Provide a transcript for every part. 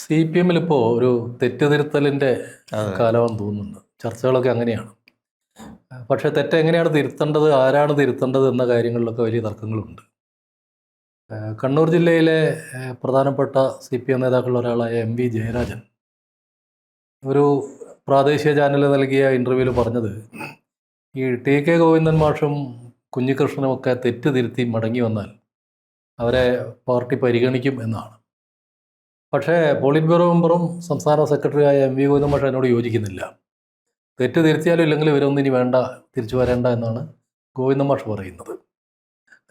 CPM-ൽ ഇപ്പോൾ ഒരു തെറ്റുതിരുത്തലിൻ്റെ അതെ. കാലമാണെന്ന് തോന്നുന്നുണ്ട്. ചർച്ചകളൊക്കെ അങ്ങനെയാണ്. പക്ഷേ തെറ്റെങ്ങനെയാണ് തിരുത്തേണ്ടത്, ആരാണ് തിരുത്തേണ്ടത് എന്ന കാര്യങ്ങളിലൊക്കെ വലിയ തർക്കങ്ങളുണ്ട്. കണ്ണൂർ ജില്ലയിലെ പ്രധാനപ്പെട്ട CPM നേതാക്കളിൽ ഒരാളായ MV ജയരാജൻ ഒരു പ്രാദേശിക ചാനലിൽ നൽകിയ ഇൻ്റർവ്യൂവിൽ പറഞ്ഞത്, ഈ TK ഗോവിന്ദൻ മാഷും കുഞ്ഞികൃഷ്ണനുമൊക്കെ തെറ്റ് തിരുത്തി മടങ്ങി വന്നാൽ അവരെ പാർട്ടി പരിഗണിക്കും എന്നാണ്. പക്ഷേ പോളിറ്റ് ബ്യൂറോ മെമ്പറും സംസ്ഥാന സെക്രട്ടറിയായ MV ഗോവിന്ദൻ മാഷ് എന്നോട് യോജിക്കുന്നില്ല. തെറ്റ് തിരുത്തിയാലും ഇല്ലെങ്കിൽ ഇവരൊന്നും ഇനി വേണ്ട, തിരിച്ചു വരേണ്ട എന്നാണ് ഗോവിന്ദൻ മാഷ് പറയുന്നത്.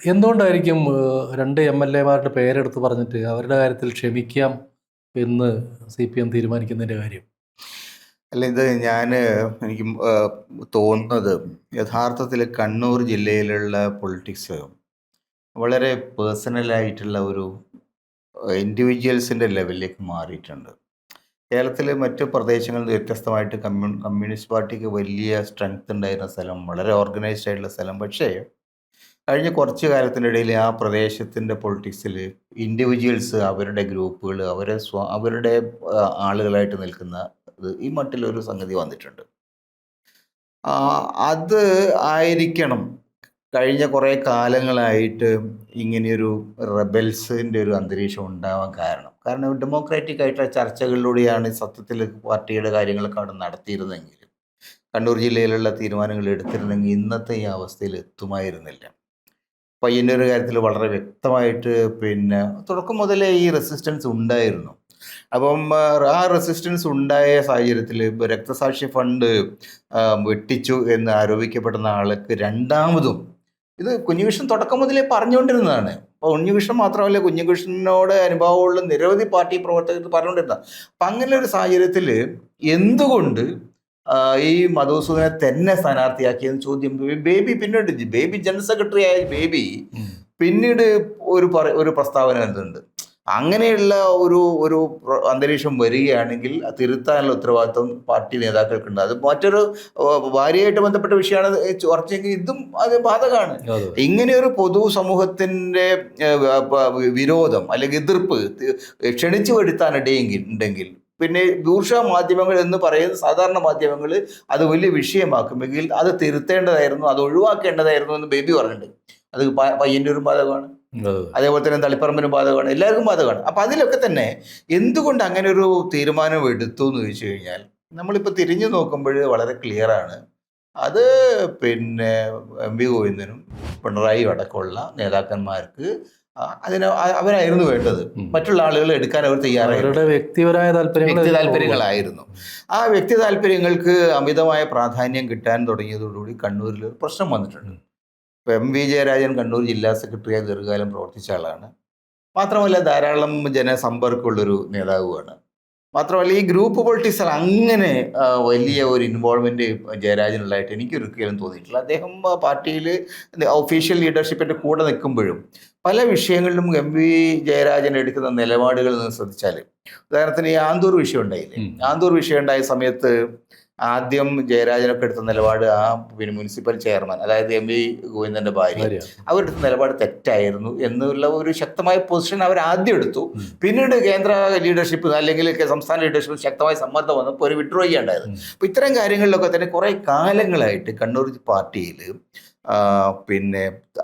എന്തുകൊണ്ടായിരിക്കും രണ്ട് MLA-മാരുടെ പേരെടുത്ത് പറഞ്ഞിട്ട് അവരുടെ കാര്യത്തിൽ ക്ഷമിക്കാം എന്ന് CPM തീരുമാനിക്കുന്നതിൻ്റെ കാര്യം? അല്ല, ഇത് എനിക്ക് തോന്നുന്നത് യഥാർത്ഥത്തിൽ കണ്ണൂർ ജില്ലയിലുള്ള പൊളിറ്റിക്സ് വളരെ പേഴ്സണലായിട്ടുള്ള ഒരു ഇൻഡിവിജ്വൽസിൻ്റെ ലെവലിലേക്ക് മാറിയിട്ടുണ്ട്. കേരളത്തിലെ മറ്റ് പ്രദേശങ്ങളിൽ നിന്ന് വ്യത്യസ്തമായിട്ട് കമ്മ്യൂണിസ്റ്റ് പാർട്ടിക്ക് വലിയ സ്ട്രെങ്ത് ഉണ്ടായിരുന്ന സ്ഥലം, വളരെ ഓർഗനൈസ്ഡ് ആയിട്ടുള്ള സ്ഥലം. പക്ഷേ കഴിഞ്ഞ കുറച്ച് കാലത്തിനിടയിൽ ആ പ്രദേശത്തിൻ്റെ പൊളിറ്റിക്സിൽ ഇൻഡിവിജ്വൽസ് അവരുടെ ഗ്രൂപ്പുകൾ അവരുടെ ആളുകളായിട്ട് നിൽക്കുന്ന ഈ മട്ടിലൊരു സംഗതി വന്നിട്ടുണ്ട്. അത് ആയിരിക്കണം കഴിഞ്ഞ കുറേ കാലങ്ങളായിട്ട് ഇങ്ങനെയൊരു റെബൽസിൻ്റെ ഒരു അന്തരീക്ഷം ഉണ്ടാവാൻ കാരണം ഡെമോക്രാറ്റിക് ആയിട്ടുള്ള ചർച്ചകളിലൂടെയാണ് സത്യത്തിൽ പാർട്ടിയുടെ കാര്യങ്ങളൊക്കെ അവിടെ നടത്തിയിരുന്നെങ്കിൽ, കണ്ണൂർ ജില്ലയിലുള്ള തീരുമാനങ്ങൾ എടുത്തിരുന്നെങ്കിൽ ഇന്നത്തെ ഈ അവസ്ഥയിൽ എത്തുമായിരുന്നില്ല. പയ്യന്നൂർ കാര്യത്തിൽ വളരെ വ്യക്തമായിട്ട് തുടക്കം മുതലേ ഈ റെസിസ്റ്റൻസ് ഉണ്ടായിരുന്നു. അപ്പം ആ റെസിസ്റ്റൻസ് ഉണ്ടായ സാഹചര്യത്തിൽ രക്തസാക്ഷി ഫണ്ട് വെട്ടിച്ചു എന്ന് ആരോപിക്കപ്പെടുന്ന ആൾക്ക് രണ്ടാമതും ഇത് കുഞ്ഞികൃഷ്ണൻ തുടക്കം മുതലേ പറഞ്ഞുകൊണ്ടിരുന്നതാണ്. അപ്പോൾ കുഞ്ഞികൃഷ്ണൻ മാത്രമല്ല, കുഞ്ഞികൃഷ്ണനോട് അനുഭവമുള്ള നിരവധി പാർട്ടി പ്രവർത്തകർ പറഞ്ഞുകൊണ്ടിരുന്ന. അപ്പം അങ്ങനെ ഒരു സാഹചര്യത്തിൽ എന്തുകൊണ്ട് ഈ മധുസൂദനെ തന്നെ സ്ഥാനാർത്ഥിയാക്കിയെന്ന് ചോദ്യം പിന്നീട് ബേബി ജനറൽ സെക്രട്ടറി ആയ ബേബി പിന്നീട് ഒരു പ്രസ്താവന എന്തുണ്ട്, അങ്ങനെയുള്ള ഒരു അന്തരീക്ഷം വരികയാണെങ്കിൽ തിരുത്താനുള്ള ഉത്തരവാദിത്വം പാർട്ടി നേതാക്കൾക്കുണ്ട്. അത് മറ്റൊരു ഭാര്യയായിട്ട് ബന്ധപ്പെട്ട വിഷയമാണ് ചർച്ചയെങ്കിൽ ഇതും അത് ബാധകമാണ്. ഇങ്ങനെയൊരു പൊതു സമൂഹത്തിൻ്റെ വിരോധം അല്ലെങ്കിൽ എതിർപ്പ് ക്ഷണിച്ചു വരുത്താൻ ഉണ്ടെങ്കിൽ പിന്നെ ബൂർഷ മാധ്യമങ്ങൾ എന്ന് പറയുന്ന സാധാരണ മാധ്യമങ്ങൾ അത് വലിയ വിഷയമാക്കുമെങ്കിൽ അത് തിരുത്തേണ്ടതായിരുന്നു, അത് ഒഴിവാക്കേണ്ടതായിരുന്നു എന്ന് ബേബി പറഞ്ഞിട്ടുണ്ട്. അത് പയ്യന്നൂരും ബാധകമാണ്, അതേപോലെ തന്നെ തളിപ്പറമ്പിനും ബാധകമാണ്, എല്ലാവർക്കും ബാധകമാണ്. അപ്പം അതിലൊക്കെ തന്നെ എന്തുകൊണ്ട് അങ്ങനെ ഒരു തീരുമാനം എടുത്തു എന്ന് ചോദിച്ചു കഴിഞ്ഞാൽ നമ്മളിപ്പോൾ തിരിഞ്ഞു നോക്കുമ്പോൾ വളരെ ക്ലിയറാണ്. അത് MV ഗോവിന്ദനും പിണറായിയും അടക്കമുള്ള നേതാക്കന്മാർക്ക് അവരായിരുന്നു വേണ്ടത്. മറ്റുള്ള ആളുകൾ എടുക്കാൻ അവർ തയ്യാറായിരുന്നു. വ്യക്തിപരമായ താല്പര്യങ്ങളായിരുന്നു. ആ വ്യക്തി താല്പര്യങ്ങൾക്ക് അമിതമായ പ്രാധാന്യം കിട്ടാൻ തുടങ്ങിയതോടുകൂടി കണ്ണൂരിൽ ഒരു പ്രശ്നം വന്നിട്ടുണ്ട്. MV ജയരാജൻ കണ്ണൂർ ജില്ലാ സെക്രട്ടറിയായി ദീർഘകാലം പ്രവർത്തിച്ച ആളാണ്. മാത്രമല്ല ധാരാളം ജനസമ്പർക്കമുള്ളൊരു നേതാവുമാണ്. മാത്രമല്ല ഈ ഗ്രൂപ്പ് പൊളിറ്റിക്സിൽ അങ്ങനെ വലിയ ഒരു ഇൻവോൾവ്മെൻറ്റ് ജയരാജനുള്ളതായിട്ട് എനിക്കൊരിക്കലും തോന്നിയിട്ടില്ല. അദ്ദേഹം പാർട്ടിയിൽ ഒഫീഷ്യൽ ലീഡർഷിപ്പിൻ്റെ കൂടെ നിൽക്കുമ്പോഴും പല വിഷയങ്ങളിലും MV ജയരാജൻ എടുക്കുന്ന നിലപാടുകൾ നിന്ന് ശ്രദ്ധിച്ചാൽ, ഉദാഹരണത്തിന് ഈ ആന്തൂർ വിഷയം ഉണ്ടായില്ലേ, ആന്തൂർ വിഷയം ഉണ്ടായ സമയത്ത് ആദ്യം ജയരാജനൊക്കെ എടുത്ത നിലപാട് മുനിസിപ്പൽ ചെയർമാൻ, അതായത് MV ഗോവിന്ദൻ്റെ ഭാര്യ, അവരെടുത്ത നിലപാട് തെറ്റായിരുന്നു എന്നുള്ള ഒരു ശക്തമായ പൊസിഷൻ അവർ ആദ്യം എടുത്തു. പിന്നീട് കേന്ദ്ര ലീഡർഷിപ്പ് അല്ലെങ്കിൽ സംസ്ഥാന ലീഡർഷിപ്പ് ശക്തമായ സമ്മർദ്ദം വന്നപ്പോൾ ഒരു വിഡ്രോ ചെയ്യേണ്ടായത്. അപ്പോൾ ഇത്തരം കാര്യങ്ങളിലൊക്കെ തന്നെ കുറേ കാലങ്ങളായിട്ട് കണ്ണൂർ പാർട്ടിയിൽ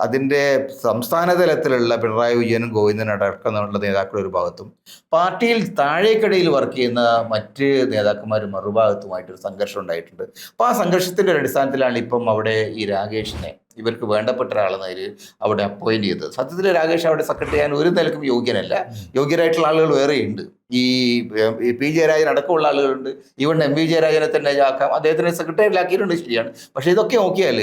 അതിൻ്റെ സംസ്ഥാന തലത്തിലുള്ള പിണറായി വിജയനും ഗോവിന്ദൻ അടക്കമുള്ള നേതാക്കളുടെ ഒരു ഭാഗത്തും പാർട്ടിയിൽ താഴേക്കടയിൽ വർക്ക് ചെയ്യുന്ന മറ്റ് നേതാക്കന്മാർ മറുഭാഗത്തുമായിട്ടൊരു സംഘർഷം ഉണ്ടായിട്ടുണ്ട്. അപ്പോൾ ആ സംഘർഷത്തിൻ്റെ അടിസ്ഥാനത്തിലാണ് ഇപ്പം അവിടെ ഈ രാകേഷിനെ ഇവർക്ക് വേണ്ടപ്പെട്ട ഒരാളെന്നതിൽ അവിടെ അപ്പോയിന്റ് ചെയ്തത്. സത്യത്തിൽ രാകേഷ് അവിടെ സെക്രട്ടറി ചെയ്യാൻ ഒരു നിലക്കും യോഗ്യനല്ല. യോഗ്യരായിട്ടുള്ള ആളുകൾ വേറെയുണ്ട്. ഈ P ജയരാജൻ അടക്കമുള്ള ആളുകളുണ്ട്. ഈവൻ MV ജയരാജനെ തന്നെ ആക്കാം, അദ്ദേഹത്തിനെ സെക്രട്ടറിയിലാക്കിയിട്ടുണ്ട്, ശരിയാണ്. പക്ഷേ ഇതൊക്കെ നോക്കിയാൽ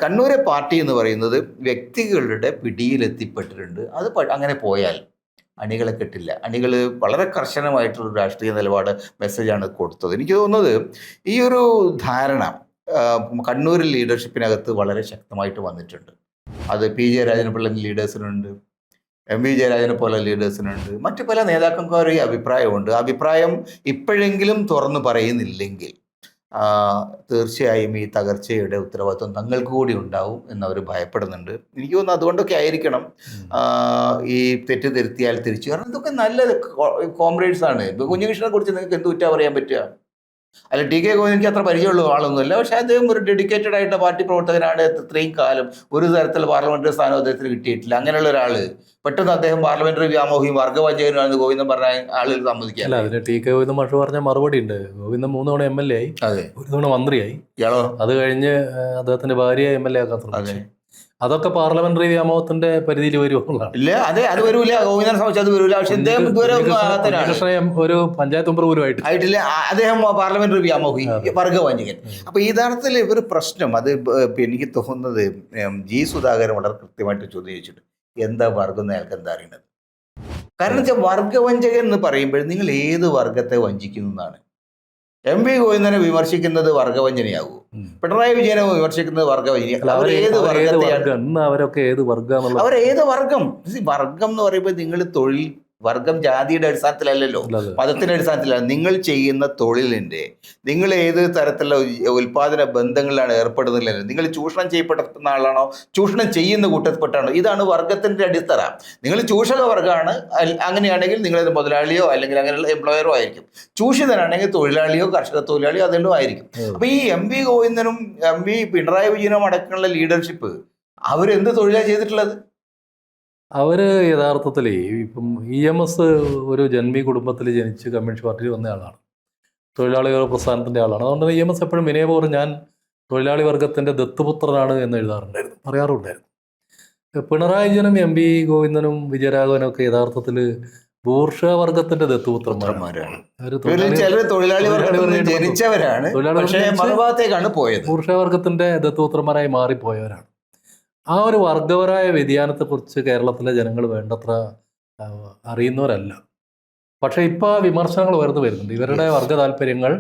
കണ്ണൂരെ പാർട്ടി എന്ന് പറയുന്നത് വ്യക്തികളുടെ പിടിയിലെത്തിപ്പെട്ടിട്ടുണ്ട്. അത് അങ്ങനെ പോയാൽ അണികളെ കിട്ടില്ല. അണികൾ വളരെ കർശനമായിട്ടുള്ള രാഷ്ട്രീയ നിലപാട് മെസ്സേജാണ് കൊടുത്തത്. എനിക്ക് തോന്നുന്നത് ഈ ഒരു ധാരണ കണ്ണൂരിൽ ലീഡർഷിപ്പിനകത്ത് വളരെ ശക്തമായിട്ട് വന്നിട്ടുണ്ട്. അത് P ജയരാജനെ ലീഡേഴ്സിനുണ്ട്, MV ജയരാജനെ പോലെ ലീഡേഴ്സിനുണ്ട്, മറ്റു പല നേതാക്കന്മാരും ഈ അഭിപ്രായമുണ്ട്. അഭിപ്രായം ഇപ്പോഴെങ്കിലും തുറന്നു പറയുന്നില്ലെങ്കിൽ തീർച്ചയായും ഈ തകർച്ചയുടെ ഉത്തരവാദിത്വം തങ്ങൾക്ക് കൂടി ഉണ്ടാവും എന്നവർ ഭയപ്പെടുന്നുണ്ട്. എനിക്ക് തോന്നുന്നു അതുകൊണ്ടൊക്കെ ആയിരിക്കണം ഈ തെറ്റ് തിരുത്തിയാൽ തിരിച്ചു. കാരണം ഇതൊക്കെ നല്ല കോമ്രേഡ്സാണ്. ഇപ്പോൾ കുഞ്ഞുകൃഷ്ണനെ കുറിച്ച് നിങ്ങൾക്ക് എന്ത് കുറ്റാ പറയാൻ പറ്റുക? അല്ല, ടി കെ ഗോവിന്ദൻ എനിക്ക് അത്ര പരിചയമുള്ള ആളൊന്നുമല്ല. പക്ഷേ അദ്ദേഹം ഒരു ഡെഡിക്കേറ്റഡ് ആയിട്ട് പാർട്ടി പ്രവർത്തകനാണ്. ഇത്രയും കാലം ഒരു തരത്തിൽ പാർലമെന്ററി സ്ഥാനം അദ്ദേഹത്തിന് കിട്ടിയിട്ടില്ല. അങ്ങനെയുള്ള ഒരാൾ പെട്ടെന്ന് അദ്ദേഹം പാർലമെന്ററി വ്യാമോഹിയും വർഗവഞ്ചകനുമാണെന്ന് ഗോവിന്ദൻ പറഞ്ഞ ആളുകൾ സമ്മതിക്കാം. അല്ല, അതിന് ടി കെ ഗോവിന്ദൻ മാഷ് പറഞ്ഞ മറുപടി ഉണ്ട്. ഗോവിന്ദൻ 3 തവണ MLA ആയി, അതെ, 1 തവണ മന്ത്രിയായി. ഇയാളോ? അത് കഴിഞ്ഞ് അദ്ദേഹത്തിന്റെ ഭാര്യയെ MLA ആക്കാൻ ശ്രമിച്ചു. അതൊക്കെ പാർലമെന്ററി വ്യാമോഹത്തിന്റെ പരിധിയിൽ വരുമെന്നുള്ളതാണ്. ഇല്ല, അതെ, അത് വരില്ല. ഗോവിന്ദനെ സംബന്ധിച്ച് അത് വരില്ല. പക്ഷെ അദ്ദേഹം ഇതുവരെ ഒരു പഞ്ചായത്ത് മെമ്പർ പോലും ആയിട്ടില്ല. അദ്ദേഹം പാർലമെന്ററി വ്യാമോഹി, വർഗവഞ്ചകൻ. അപ്പൊ യഥാർത്ഥത്തിൽ ഒരു പ്രശ്നം അത് എനിക്ക് തോന്നുന്നത് ജി സുധാകരൻ വളരെ കൃത്യമായിട്ട് ചോദിച്ചിട്ടുണ്ട്, എന്താ വർഗം എന്ന് അയാൾക്ക് എന്താ അറിയുന്നത്? കാരണം വെച്ചാൽ വർഗവഞ്ചകൻ എന്ന് പറയുമ്പോൾ നിങ്ങൾ ഏത് വർഗത്തെ വഞ്ചിക്കുന്നു എന്നാണ്. എം വി ഗോവിന്ദനെ വിമർശിക്കുന്നത് വർഗവഞ്ചനയാകൂ, പിണറായി വിജയനെ വിമർശിക്കുന്നത് വർഗവഞ്ചന. അവരേത് വർഗം? വർഗം എന്ന് പറയുമ്പോൾ നിങ്ങൾ തൊഴിൽ വർഗം ജാതിയുടെ അടിസ്ഥാനത്തിലല്ലല്ലോ, മതത്തിന്റെ അടിസ്ഥാനത്തിലല്ല. നിങ്ങൾ ചെയ്യുന്ന തൊഴിലിന്റെ, നിങ്ങൾ ഏത് തരത്തിലുള്ള ഉൽപാദന ബന്ധങ്ങളിലാണ് ഏർപ്പെടുന്നില്ലല്ലോ. നിങ്ങൾ ചൂഷണം ചെയ്യപ്പെടുന്ന ആളാണോ, ചൂഷണം ചെയ്യുന്ന കൂട്ടത്തിൽപ്പെട്ടാണോ? ഇതാണ് വർഗത്തിന്റെ അടിത്തറ. നിങ്ങൾ ചൂഷക വർഗ്ഗമാണ്, അങ്ങനെയാണെങ്കിൽ നിങ്ങളത് മുതലാളിയോ അല്ലെങ്കിൽ അങ്ങനെയുള്ള എംപ്ലോയറോ ആയിരിക്കും. ചൂഷിതനാണെങ്കിൽ തൊഴിലാളിയോ കർഷക തൊഴിലാളിയോ അതെല്ലാം ആയിരിക്കും. അപ്പൊ ഈ എം വി ഗോവിന്ദനും പിണറായി വിജയനും അടക്കമുള്ള ലീഡർഷിപ്പ് അവരെന്ത് തൊഴിലാണ് ചെയ്തിട്ടുള്ളത്? അവർ യഥാർത്ഥത്തിൽ ഇപ്പം EMS ഒരു ജന്മി കുടുംബത്തിൽ ജനിച്ച് കമ്മ്യൂണിസ്റ്റ് പാർട്ടിയിൽ വന്ന ആളാണ്, തൊഴിലാളികളുടെ പ്രസ്ഥാനത്തിൻ്റെ ആളാണ്. അതുകൊണ്ട് തന്നെ EMS എപ്പോഴും വിനയപൂർവ്വം ഞാൻ തൊഴിലാളി വർഗത്തിൻ്റെ ദത്തുപുത്രനാണ് എന്ന് എഴുതാറുണ്ടായിരുന്നു, പറയാറുണ്ടായിരുന്നു. പിണറായി വിജയനും എം വി ഗോവിന്ദനും വിജയരാഘവനും ഒക്കെ യഥാർത്ഥത്തിൽ ബൂർഷ വർഗത്തിന്റെ ദത്തുപുത്രന്മാരാണ്. ബൂർഷ വർഗത്തിന്റെ ദത്തുപുത്രന്മാരായി മാറിപ്പോയവരാണ്. ആ ഒരു വർഗപരമായ വ്യതിയാനത്തെക്കുറിച്ച് കേരളത്തിലെ ജനങ്ങൾ വേണ്ടത്ര അറിയുന്നവരല്ല. പക്ഷേ ഇപ്പോൾ വിമർശനങ്ങൾ വരുന്നുണ്ട്. ഇവരുടെ വർഗ താല്പര്യങ്ങൾ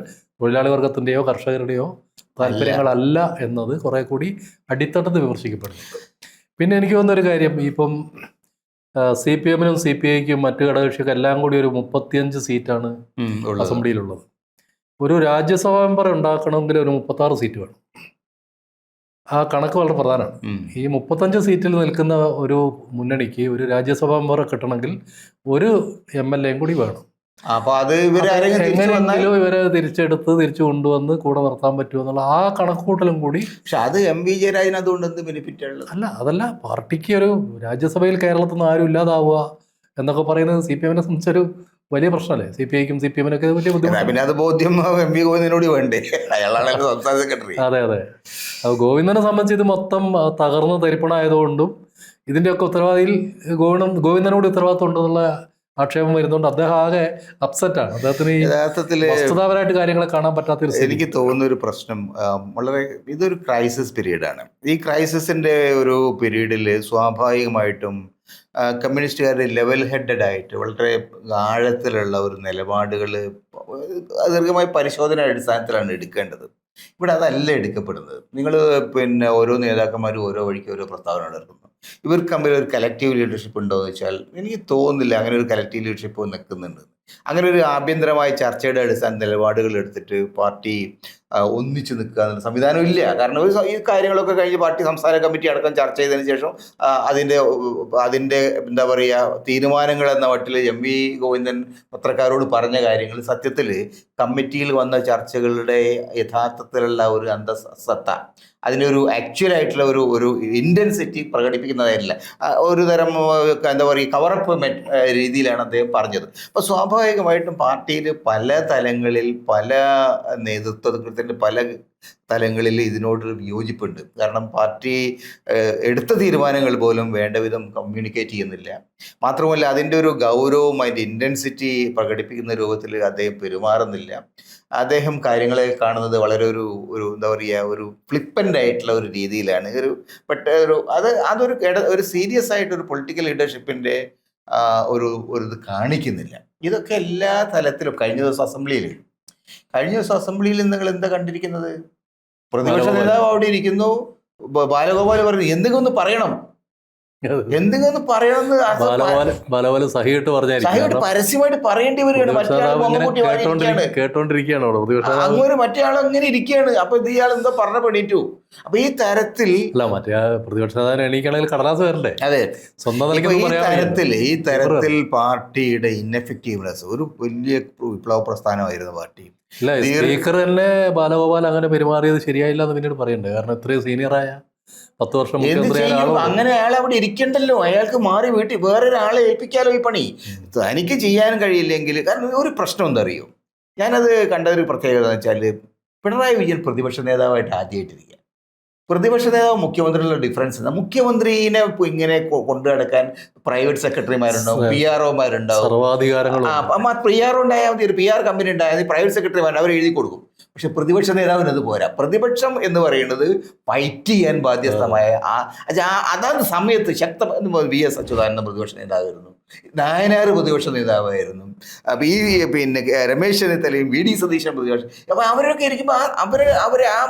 തൊഴിലാളി വർഗത്തിൻ്റെയോ കർഷകരുടെയോ താല്പര്യങ്ങളല്ല എന്നത് കുറെ കൂടി അടിത്തട്ടത്ത് വിമർശിക്കപ്പെടുന്നുണ്ട്. പിന്നെ എനിക്ക് തോന്നുന്നൊരു കാര്യം, ഇപ്പം CPM-നും CPI-ക്കും മറ്റു ഘടകകക്ഷിക്കും എല്ലാം കൂടി ഒരു 35 സീറ്റാണ് അസംബ്ലിയിലുള്ളത്. ഒരു രാജ്യസഭാ മെമ്പർ ഉണ്ടാക്കണമെങ്കിൽ ഒരു 36 സീറ്റ് വേണം. ആ കണക്ക് വളരെ പ്രധാനമാണ്. ഈ 35 സീറ്റിൽ നിൽക്കുന്ന ഒരു മുന്നണിക്ക് ഒരു രാജ്യസഭാ മെമ്പറെ കിട്ടണമെങ്കിൽ ഒരു MLA കൂടി വേണം. അപ്പൊ അത് എങ്ങനെയെങ്കിലും ഇവരെ തിരിച്ചു കൊണ്ടുവന്ന് കൂടെ നിർത്താൻ പറ്റുമെന്നുള്ള ആ കണക്കുകൂട്ടലും കൂടി. പക്ഷെ അത് എം വി ജയരാജന് അതുകൊണ്ട് എന്ത് ബെനിഫിറ്റ് ഉള്ളത്? അല്ല, അതല്ല, പാർട്ടിക്ക് ഒരു രാജ്യസഭയിൽ കേരളത്തിൽ നിന്ന് ആരും ഇല്ലാതാവുക എന്നൊക്കെ പറയുന്നത് CPM-നെ സംബന്ധിച്ചൊരു വലിയ പ്രശ്നമല്ലേ? CPI-ക്കും CPM-നൊക്കെ വലിയ ബുദ്ധിമുട്ട്. പിന്നെ അത് ബോധ്യം എം വി ഗോവിന്ദനോട് വേണ്ടേ? അയാളാണല്ലോ സംസ്ഥാന സെക്രട്ടറി. അതെ. ഗോവിന്ദനെ സംബന്ധിച്ച് ഇത് മൊത്തം തകർന്ന് തരിപ്പണായതുകൊണ്ടും ഇതിൻ്റെയൊക്കെ ഉത്തരവാദിയിൽ ഗോവിന്ദനോട് ഉത്തരവാദിത്വം ഉണ്ടെന്നുള്ള ആക്ഷേപം വരുന്നുണ്ട്. അദ്ദേഹം ആകെ അപ്സെറ്റാണ്. അദ്ദേഹത്തിന് യഥാർത്ഥത്തിൽ വസ്തുതാപരമായിട്ട് കാര്യങ്ങളെ കാണാൻ പറ്റാത്ത. എനിക്ക് തോന്നുന്ന ഒരു പ്രശ്നം, വളരെ ഇതൊരു ക്രൈസിസ് പീരീഡാണ്. ഈ ക്രൈസിസിന്റെ ഒരു പീരീഡിൽ സ്വാഭാവികമായിട്ടും കമ്മ്യൂണിസ്റ്റുകാരുടെ ലെവൽ ഹെഡഡ് ആയിട്ട് വളരെ ആഴത്തിലുള്ള ഒരു നിലപാടുകൾ ദീർഘമായ പരിശോധന അടിസ്ഥാനത്തിലാണ് എടുക്കേണ്ടത്. ഇവിടെ അതല്ല എടുക്കപ്പെടുന്നത്. നിങ്ങൾ പിന്നെ ഓരോ നേതാക്കന്മാരും ഓരോ വഴിക്ക് ഓരോ പ്രസ്താവന നടത്തുന്നു. ഇവർക്ക് തമ്മിൽ ഒരു കലക്റ്റീവ് ലീഡർഷിപ്പ് ഉണ്ടോ എന്ന് വെച്ചാൽ എനിക്ക് തോന്നുന്നില്ല അങ്ങനെ ഒരു കലക്റ്റീവ് ലീഡർഷിപ്പ് നിൽക്കുന്നുണ്ട്. അങ്ങനെ ഒരു ആഭ്യന്തരമായ ചർച്ചയുടെ അടിസ്ഥാന നിലപാടുകൾ എടുത്തിട്ട് പാർട്ടി ഒന്നിച്ചു നിൽക്കുക എന്നുള്ള സംവിധാനം ഇല്ല. കാരണം ഈ കാര്യങ്ങളൊക്കെ കഴിഞ്ഞ് പാർട്ടി സംസ്ഥാന കമ്മിറ്റി അടക്കം ചർച്ച ചെയ്തതിന് ശേഷം അതിൻ്റെ എന്താ പറയുക തീരുമാനങ്ങൾ എന്ന മട്ടിൽ എം വി ഗോവിന്ദൻ പത്രക്കാരോട് പറഞ്ഞ കാര്യങ്ങൾ സത്യത്തിൽ കമ്മിറ്റിയിൽ വന്ന ചർച്ചകളുടെ യഥാർത്ഥത്തിലുള്ള ഒരു അന്തസത്ത, അതിൻ്റെ ഒരു ആക്ച്വലായിട്ടുള്ള ഒരു ഇൻറ്റൻസിറ്റി പ്രകടിപ്പിക്കുന്നതായില്ല. ഒരു തരം എന്താ പറയുക കവറപ്പ് രീതിയിലാണ് അദ്ദേഹം പറഞ്ഞത്. അപ്പോൾ സ്വാഭാവികമായിട്ടും പാർട്ടിയിൽ പല തലങ്ങളിൽ പല നേതൃത്വത്തിൻ്റെ പല തലങ്ങളിൽ ഇതിനോടൊരു വിയോജിപ്പുണ്ട്. കാരണം പാർട്ടി എടുത്ത തീരുമാനങ്ങൾ പോലും വേണ്ട വിധം കമ്മ്യൂണിക്കേറ്റ് ചെയ്യുന്നില്ല. മാത്രമല്ല അതിൻ്റെ ഒരു ഗൗരവം അതിൻ്റെ ഇൻറ്റൻസിറ്റി പ്രകടിപ്പിക്കുന്ന രൂപത്തിൽ അദ്ദേഹം പെരുമാറുന്നില്ല. അദ്ദേഹം കാര്യങ്ങളെ കാണുന്നത് വളരെ ഒരു എന്താ പറയുക ഒരു ഫ്ലിപ്പൻ്റ് ആയിട്ടുള്ള ഒരു രീതിയിലാണ്. അതൊരു സീരിയസ് ആയിട്ടൊരു പൊളിറ്റിക്കൽ ലീഡർഷിപ്പിൻ്റെ ഇത് കാണിക്കുന്നില്ല. ഇതൊക്കെ എല്ലാ തലത്തിലും കഴിഞ്ഞ ദിവസം അസംബ്ലിയിൽ നിങ്ങൾ എന്താ കണ്ടിരിക്കുന്നത്? പ്രതിപക്ഷ നേതാവ് അവിടെ ഇരിക്കുന്നു, ബാലഗോപാൽ പറഞ്ഞു എന്തെങ്കിലും ഒന്ന് പറയണം. എന്തെങ്കിലും പറയണമെന്ന് ബാലഗോപാൽ സഹിയിട്ട് പറഞ്ഞായിരിക്കും. പരസ്യമായിട്ട് പറയേണ്ടി വരികയാണ്. കേട്ടോണ്ടിരിക്കുകയാണ് അവിടെ പ്രതിപക്ഷ അങ്ങനെ മറ്റേ ആൾ അങ്ങനെ ഇരിക്കുകയാണ്. അപ്പൊ ഇത് ഇയാൾ എന്താ പറഞ്ഞ പണിറ്റു. അപ്പൊ ഈ തരത്തിൽ മറ്റേ പ്രതിപക്ഷ നേതാവിന് എണീക്കണമെങ്കിൽ കടലാസ് വരണ്ടേ? അതെ, സ്വന്തം ഈ തരത്തിൽ പാർട്ടിയുടെ ഇൻഎഫക്റ്റീവ്നെസ് ഒരു വലിയ വിപ്ലവ പ്രസ്ഥാനമായിരുന്നു പാർട്ടി. ഇല്ല, സ്പീക്കർ തന്നെ ബാലഗോപാൽ അങ്ങനെ പെരുമാറിയത് ശരിയായില്ല എന്ന് പിന്നീട് പറയണ്ടേ? കാരണം ഇത്രയും സീനിയറായ 10 വർഷം അങ്ങനെ അയാൾ അവിടെ ഇരിക്കണ്ടല്ലോ, അയാൾക്ക് മാറി വീട്ടിൽ വേറൊരാളെ ഏൽപ്പിക്കാലോ ഈ പണി. തനിക്ക് ചെയ്യാൻ കഴിയില്ലെങ്കിൽ, കാരണം ഒരു പ്രശ്നം എന്താ അറിയോ, ഞാനത് കണ്ട ഒരു പ്രത്യേകത എന്ന് വെച്ചാൽ പിണറായി വിജയൻ പ്രതിപക്ഷ നേതാവായിട്ട് ആദ്യമായിട്ടിരിക്കുക. പ്രതിപക്ഷ നേതാവ് മുഖ്യമന്ത്രിയുള്ള ഡിഫറൻസ് എന്താ? മുഖ്യമന്ത്രിനെ ഇങ്ങനെ കൊണ്ടു നടക്കാൻ പ്രൈവറ്റ് സെക്രട്ടറിമാരുണ്ടാവും, PROമാരുണ്ടാവും, PRO ഉണ്ടായാൽ മതി, ഒരു PR കമ്പനി ഉണ്ടായാൽ മതി, പ്രൈവറ്റ് സെക്രട്ടറിമാരുണ്ട്, അവർ എഴുതി കൊടുക്കും. പക്ഷെ പ്രതിപക്ഷ നേതാവിന് അത് പോരാ. പ്രതിപക്ഷം എന്ന് പറയുന്നത് ഫൈറ്റ് ചെയ്യാൻ ബാധ്യസ്ഥമായ അതാത് സമയത്ത് VS അച്യുതാനന്ദൻ പ്രതിപക്ഷ നേതാവായിരുന്നു, നായനാർ പ്രതിപക്ഷ നേതാവായിരുന്നു, പിന്നെ രമേശ് ചെന്നിത്തലയും VD സതീശൻ പ്രതിപക്ഷ. അപ്പൊ അവരൊക്കെ ഇരിക്കുമ്പോൾ അവരെ ആ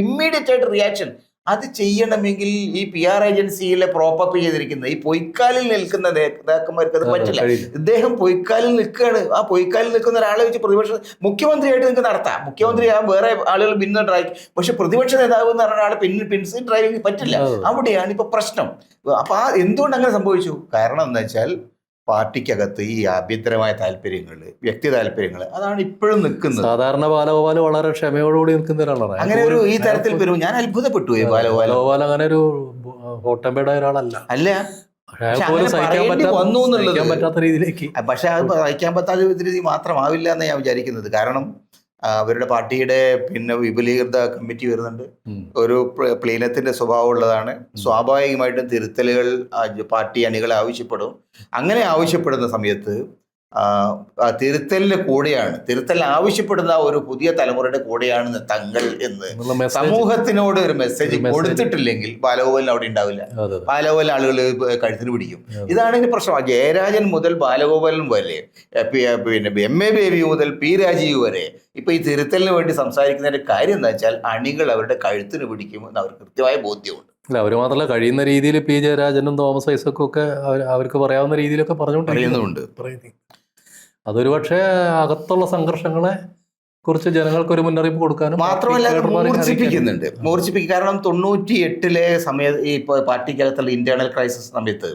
ഇമ്മീഡിയറ്റ് ആയിട്ട് റിയാക്ഷൻ അത് ചെയ്യണമെങ്കിൽ ഈ PR ഏജൻസിയിലെ പ്രോപ്പപ്പ് ചെയ്തിരിക്കുന്ന ഈ പൊയ്ക്കാലിൽ നിൽക്കുന്ന നേതാക്കന്മാർക്ക് അത് പറ്റില്ല. ഇദ്ദേഹം പൊയ്ക്കാലിൽ നിൽക്കുകയാണ്. ആ പൊയ്ക്കാലിൽ നിൽക്കുന്ന ഒരാളെ വെച്ച് പ്രതിപക്ഷ മുഖ്യമന്ത്രിയായിട്ട് നിങ്ങൾക്ക് നടത്താം. മുഖ്യമന്ത്രി വേറെ ആളുകൾ ഭിന്ന ഡ്രൈവിംഗ്, പക്ഷെ പ്രതിപക്ഷ നേതാവ് എന്ന് പറഞ്ഞ ആൾ പിൻസീറ്റ് ഡ്രൈവിംഗ് പറ്റില്ല. അവിടെയാണ് ഇപ്പൊ പ്രശ്നം. അപ്പൊ എന്തുകൊണ്ട് അങ്ങനെ സംഭവിച്ചു? കാരണം എന്താ വെച്ചാൽ പാർട്ടിക്കകത്ത് ഈ ആഭ്യന്തരമായ താല്പര്യങ്ങൾ, വ്യക്തി താല്പര്യങ്ങൾ, അതാണ് ഇപ്പോഴും നിൽക്കുന്നത്. സാധാരണ ബാലഗോപാൽ വളരെ ക്ഷമയോടുകൂടി നിൽക്കുന്ന ഒരാളാണ്. അങ്ങനെ ഒരു ഈ തരത്തിൽ വരും. ഞാൻ അത്ഭുതപ്പെട്ടു. ബാലഗോപാൽ അങ്ങനെ ഒരു ഹോട്ടമ്പേടായ ഒരാളല്ല. അല്ല, വന്നു പറ്റാത്ത രീതിയിലേക്ക്. പക്ഷെ അത് സഹിക്കാൻ പറ്റാത്ത രീതി മാത്രമാവില്ല എന്ന് ഞാൻ വിചാരിക്കുന്നത്. കാരണം അവരുടെ പാർട്ടിയുടെ പിന്നെ വിപുലീകൃത കമ്മിറ്റി വരുന്നുണ്ട്. ഒരു പ്ലീനത്തിന്റെ സ്വഭാവം ഉള്ളതാണ്. സ്വാഭാവികമായിട്ടും തിരുത്തലുകൾ പാർട്ടി അണികളെ ആവശ്യപ്പെടും. അങ്ങനെ ആവശ്യപ്പെടുന്ന സമയത്ത് തിരുത്തലിന്റെ കൂടെയാണ്, തിരുത്തൽ ആവശ്യപ്പെടുന്ന ഒരു പുതിയ തലമുറയുടെ കൂടെയാണ് തങ്ങൾ എന്ന് സമൂഹത്തിനോട് ഒരു മെസ്സേജ് കൊടുത്തിട്ടില്ലെങ്കിൽ ബാലഗോപാലിന് അവിടെ ഉണ്ടാവില്ല. ബാലഗോപാൽ ആളുകൾ കഴുത്തിന് പിടിക്കും. ഇതാണ് ഇതിന്റെ പ്രശ്നം. ജയരാജൻ മുതൽ ബാലഗോപാലൻ വരെ, പിന്നെ MA ബേബി മുതൽ P രാജീവ് വരെ ഇപ്പൊ ഈ തിരുത്തലിന് വേണ്ടി സംസാരിക്കുന്നതിന്റെ കാര്യം എന്താ വെച്ചാൽ അണികൾ അവരുടെ കഴുത്തിന് പിടിക്കുമെന്ന് അവർക്ക് കൃത്യമായ ബോധ്യമുണ്ട്. അല്ല, അവർ മാത്രമല്ല, കഴിയുന്ന രീതിയിൽ P ജയരാജനും തോമസ് ഐസക്കും ഒക്കെ അവർക്ക് പറയാവുന്ന രീതിയിലൊക്കെ പറയുന്നുണ്ട്. അതൊരു പക്ഷേ അകത്തുള്ള സംഘർഷങ്ങളെ കുറിച്ച് ജനങ്ങൾക്ക് ഒരു മുന്നറിയിപ്പ് കൊടുക്കാനും മാത്രമല്ല മൂർച്ഛിപ്പിക്കുന്നുണ്ട്. കാരണം 98-ലെ സമയത്ത് ഈ പാർട്ടിക്കകത്തുള്ള ഇന്റേണൽ ക്രൈസിസ് സമയത്ത്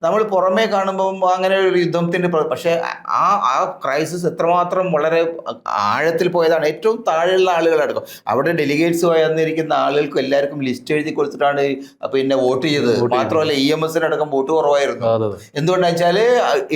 നമ്മൾ പുറമേ കാണുമ്പോൾ അങ്ങനെ ഒരു യുദ്ധത്തിന്റെ, പക്ഷെ ആ ക്രൈസിസ് എത്രമാത്രം വളരെ ആഴത്തിൽ പോയതാണ്. ഏറ്റവും താഴെയുള്ള ആളുകളടക്കം അവിടെ ഡെലിഗേറ്റ്സ് വന്നിരിക്കുന്ന ആളുകൾക്കും എല്ലാവർക്കും ലിസ്റ്റ് എഴുതി കൊടുത്തിട്ടാണ് പിന്നെ വോട്ട് ചെയ്തത്. മാത്രമല്ല EMSനടക്കം വോട്ട് കുറവായിരുന്നു. എന്തുകൊണ്ടാണെന്ന് വെച്ചാൽ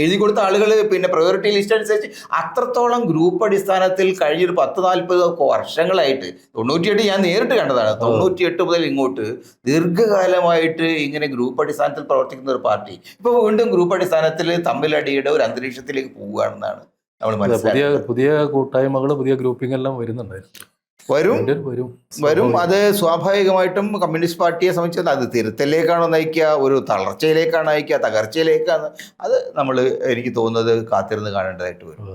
എഴുതി കൊടുത്ത ആളുകൾ പിന്നെ പ്രയോറിറ്റി ലിസ്റ്റ് അനുസരിച്ച് അത്രത്തോളം ഗ്രൂപ്പ് അടിസ്ഥാനത്തിൽ കഴിഞ്ഞ 10-40 വർഷങ്ങളായിട്ട്, 98 ഞാൻ നേരിട്ട് കണ്ടതാണ്. 98 മുതൽ ഇങ്ങോട്ട് ദീർഘകാലമായിട്ട് ഇങ്ങനെ ഗ്രൂപ്പ് അടിസ്ഥാനത്തിൽ പ്രവർത്തിക്കുന്ന ഒരു പാർട്ടി ഇപ്പൊ വീണ്ടും ഗ്രൂപ്പ് അടിസ്ഥാനത്തിൽ തമ്മിലടിയുടെ ഒരു അന്തരീക്ഷത്തിലേക്ക് പോവുകയാണെന്നാണ് നമ്മൾ മനസ്സിലാക്കുന്നത്. പുതിയ കൂട്ടായ്മകൾ, പുതിയ ഗ്രൂപ്പിംഗ് എല്ലാം വരുന്നുണ്ടായിരുന്നു. വരും. അത് സ്വാഭാവികമായിട്ടും കമ്മ്യൂണിസ്റ്റ് പാർട്ടിയെ സംബന്ധിച്ച് അത് തിരുത്തലിലേക്കാണോ നയിക്കുക, ഒരു തളർച്ചയിലേക്കാണോ നയിക്കുക, തകർച്ചയിലേക്കാണ്, അത് നമ്മൾ എനിക്ക് തോന്നുന്നത് കാത്തിരുന്ന് കാണേണ്ടതായിട്ട് വരും.